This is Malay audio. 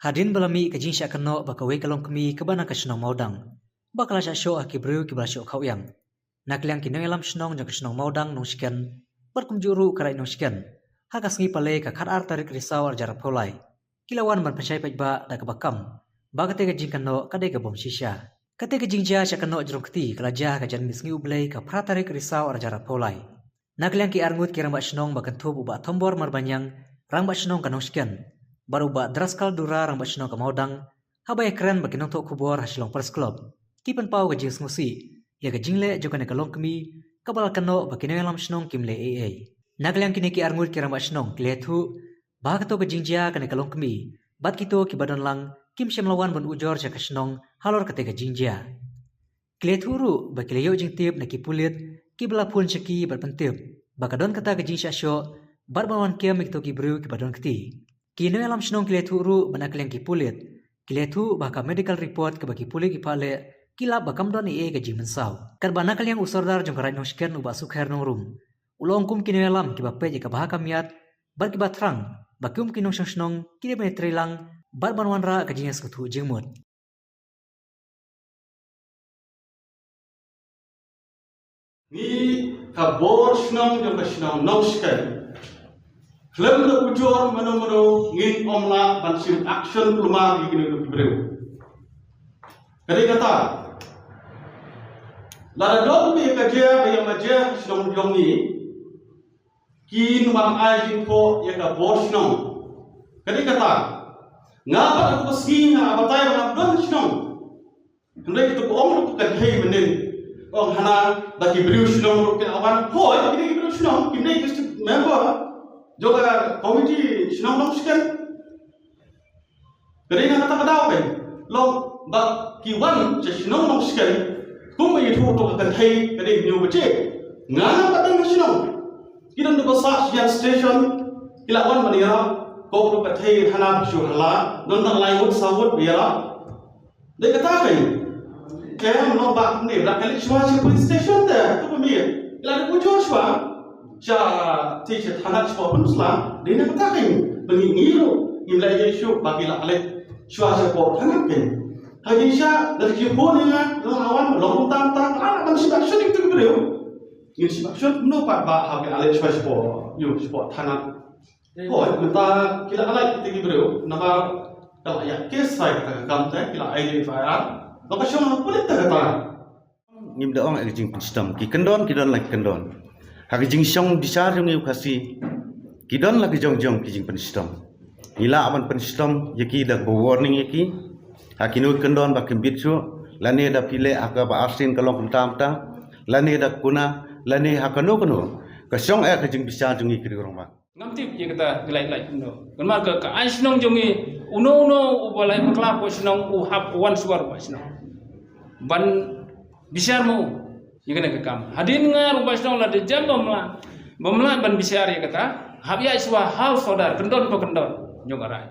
Hadin balami kajing syak keno bakawe kalong kemi kabana ka shnong maudang. Bakala syak syo akibrew kibala syo kawyang. Nakliang kinong elam shnong jang ka shnong maudang nong shiken. Barkum juru karai nong shiken. Hakas ngi pale ka kharar tarik risau arjar polai. Kilawan man pasyai pajba da kabakam. Bagate kajing keno kadai ka bom shisha. Kate kajing ja syak keno jerong keti kalaja ka jan misngi ublei ka pratarik risau arjar polai. Nakliang ki arngut kirang ba shnong bakantub uba tombor marbanyang rang ba shnong kanong shiken. Baru ba draskal dura rang ba shnong ka maudang. Habay keren ba kinong tok kubor hasilong pers club. Kipan pau ka jing smusi. Ya ka jingle joka ne kalong kemi kabal kano ba kinong elam shnong kimle AA. Nakliang kini ki arngut kirang ba shnong klethu ba ka to ka jingjia ka ne kalong kemi. Bat kito ki badan lang kim syamlawan bon ujor sya ka shnong halor ka te ka jingjia. Klethu ru ba kilayo jing tip na ki pulit ki bala pun syaki bat pentip. Ba kadon kata ka jing sya syo bat bawan kem kito ki brew ki badon keti. Kino alam shnong kilethu ru banakliang ki pulit. Kilethu baka medical report ke bagi pulit ki pale kilap bakam don ee ka jing mensau. Kan banakliang usordar jong karai nong shiken uba sukher nong rum. Ulong kum kino alam ki bape jika bahaka miat bar ki batrang bakum kinong shnong kini bane trilang bar banwan ra ka jing skuthu jingmut. Ni kabor shnong jong ka shnong nong shiken. Klem na ujor mano ngin omla bansim action plumar gini do kibreu. Kali kata lara dom be kaje be maje shnong jong ni kin mam ajin ko ya ka boshnong. Kali kata ngapa aku ski nga abatai ma don shnong. Hendai itu ko omro ko kan hei menen. Ong hana da kibreu shnong ro ke awan hoi gini kibreu shnong kimne just member juga komiti shnong nong shiken. Kali kata kadau pe lo ba kiwan che shnong nong shiken kum yi thu to kan thai kali nyu bache ngana patang shnong kidan do sa sian station ila wan mania ko to ka thai hana shu hala don ta lai wut sa wut biara de kata pe kem no ba ne ra kali shwa che police station da to mi ila ko jo shwa ja teacher thana shwa punusla de na kata kai bengi ngiro imla yesu bagi la ale shwa che ko thana ken hagi sha dari kipo ni nga lawan long tam ana kan si action itu bro ini si action no pa ba hagi ale shwa che ko yo shwa thana ko kita kila ala itu bro nama kalau ya case file ta kam ta kila identifier lokasi mana kulit ta kata ngim da ong aging system ki kendon like kendon hagi jing song disar jong yu kasi kidon lagi jong ki jing pen system ila aman pen system yaki da warning yaki hakinu kendon ba kembit su lane da pile aka ba arsin kalong tam ta lane da kuna lane hakano kono ka song ka jing bisa jong ki rong ba ngamtip ye kata gelai no kan mar ka ai snong jongi uno ubalai makla ko snong u hap wan suar ba snong ban bisar mo ye kana ka kam hadin ngar ba snong la de jam bamla ban bisar ye kata habya iswa hal saudar kendon to kendon jong arai